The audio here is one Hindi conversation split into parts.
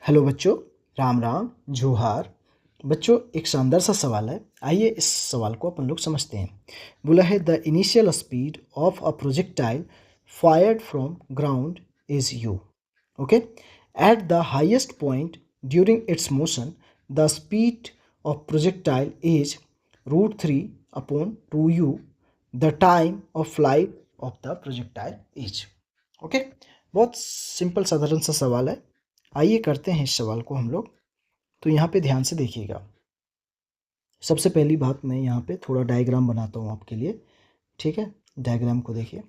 हेलो बच्चों, राम राम, जोहार। बच्चों, एक शानदार सा सवाल है। आइए इस सवाल को अपन लोग समझते हैं। बोला है the initial speed of a projectile fired from ground is you. Okay, at the highest point during its motion the speed of projectile is √3 upon 2u। The time of flight of the projectile is. Okay, बहुत सिंपल साधारण सा सवाल है। आइए करते हैं इस सवाल को हम लोग। तो यहाँ पे ध्यान से देखिएगा। सबसे पहली बात, मैं यहाँ पे थोड़ा डायग्राम बनाता हूँ आपके लिए। ठीक है, डायग्राम को देखिए।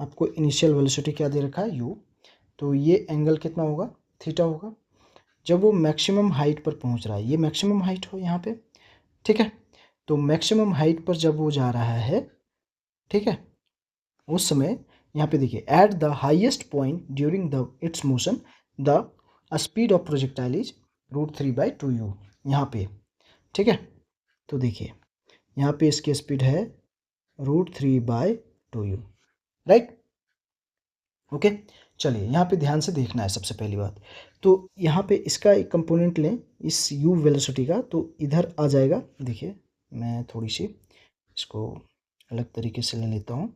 आपको इनिशियल वेलोसिटी क्या दे रखा है, u। तो ये एंगल कितना होगा, थीटा होगा। जब वो मैक्सिमम हाइट पर पहुँच रहा है, ये मैक्सिमम हाइट हो यहाँ पे। ठीक है, तो मैक्सिमम हाइट पर जब वो जा रहा है, ठीक है, उस समय यहाँ पे देखिए, at the highest point during the it's motion the speed of projectile is √3/2u। यहाँ पे, ठीक है, तो देखिए यहाँ पे इसकी स्पीड है √3/2u, राइट। ओके, चलिए यहाँ पे ध्यान से देखना है सबसे पहली बात। तो यहाँ पे इसका एक कंपोनेंट लें, इस u वेलोसिटी का, तो इधर आ जाएगा। देखिए मैं थोड़ी सी इसको अलग तरीके से ले लेता हूँ,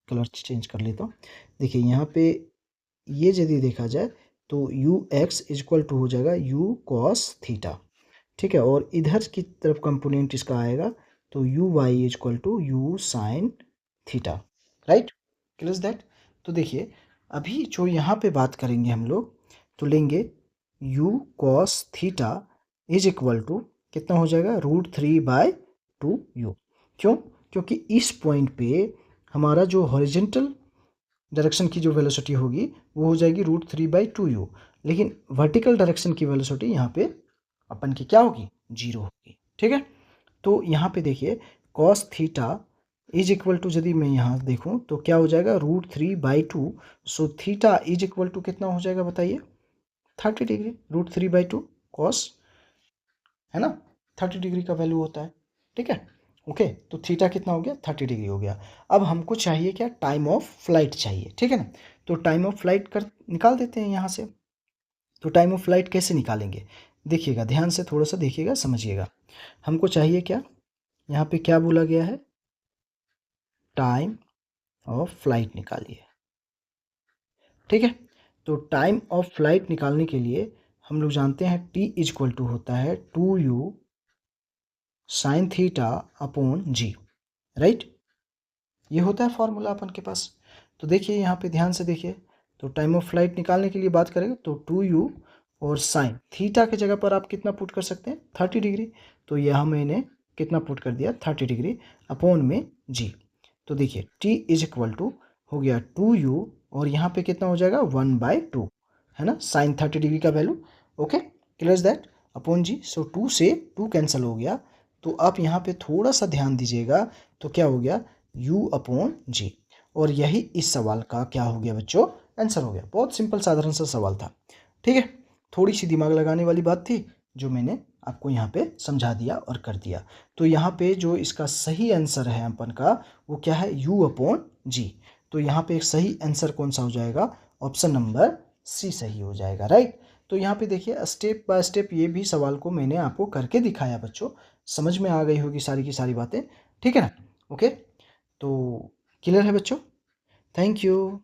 कलर चेंज कर लेता हूँ। देखिए यहाँ पे ये यदि देखा जाए तो ux इक्वल टू हो जाएगा u cos थीटा। ठीक है, और इधर की तरफ कंपोनेंट इसका आएगा तो uy equal to u sin थीटा, राइट। Clear that. तो देखिए अभी जो यहाँ पे बात करेंगे हम लोग, तो लेंगे u cos theta is equal to कितना हो जाएगा, √3/2u। क्यों? क्योंकि इस पॉइंट पे हमारा जो हॉरिजेंटल डायरेक्शन की जो वेलोसिटी होगी वो हो जाएगी √3/2u, लेकिन वर्टिकल डायरेक्शन की वेलोसिटी यहाँ पे अपन की क्या होगी, 0 होगी। ठीक है, तो यहाँ पे देखिए cos theta is equal to, यदि मैं यहाँ देखूँ तो क्या हो जाएगा, √3/2। So theta is equal to कितना हो जाएगा बताइए, 30 डिग्री। √3/2 cos, है ना, 30 डिग्री का वैल्यू होता है। ठीक है, ओके, तो थीटा कितना हो गया, 30 डिग्री हो गया। अब हमको चाहिए क्या, टाइम ऑफ फ्लाइट चाहिए। ठीक है ना, तो टाइम ऑफ फ्लाइट कर निकाल देते हैं यहाँ से। तो टाइम ऑफ फ्लाइट कैसे निकालेंगे, देखिएगा ध्यान से, थोड़ा सा देखिएगा, समझिएगा। हमको चाहिए क्या, यहाँ पे क्या बोला गया है, टाइम ऑफ फ्लाइट निकालिए। ठीक है, तो टाइम ऑफ फ्लाइट निकालने के लिए हम लोग जानते हैं t इक्वल टू होता है 2u sin theta upon g, right. ये होता है फॉर्मूला अपन के पास। तो देखिए यहाँ पे ध्यान से देखिए, तो टाइम ऑफ फ्लाइट निकालने के लिए बात करेंगे तो 2u और साइन थीटा की जगह पर आप कितना पुट कर सकते हैं, 30 डिग्री। तो यहाँ मैंने कितना पुट कर दिया, 30 डिग्री अपॉन में g। तो देखिए t इज इक्वल टू हो गया 2u और यहाँ पे कितना हो जाएगा, 1/2, है ना, साइन 30 डिग्री का वैल्यू। ओके, क्लियर दैट, अपॉन जी। सो 2 से 2 कैंसिल हो गया। तो आप यहाँ पे थोड़ा सा ध्यान दीजिएगा, तो क्या हो गया, u अपॉन जी। और यही इस सवाल का क्या हो गया बच्चों, आंसर हो गया। बहुत सिंपल साधारण सा सवाल था। ठीक है, थोड़ी सी दिमाग लगाने वाली बात थी जो मैंने आपको यहाँ पे समझा दिया और कर दिया। तो यहाँ पे जो इसका सही आंसर है अपन का, वो क्या है, u अपॉन जी। तो यहाँ पे एक सही आंसर कौन सा हो जाएगा, ऑप्शन नंबर सी सही हो जाएगा, राइट। तो यहाँ पे देखिए स्टेप बाय स्टेप ये भी सवाल को मैंने आपको करके दिखाया बच्चों, समझ में आ गई होगी सारी की सारी बातें। ठीक है ना, ओके। तो क्लियर है बच्चों, थैंक यू।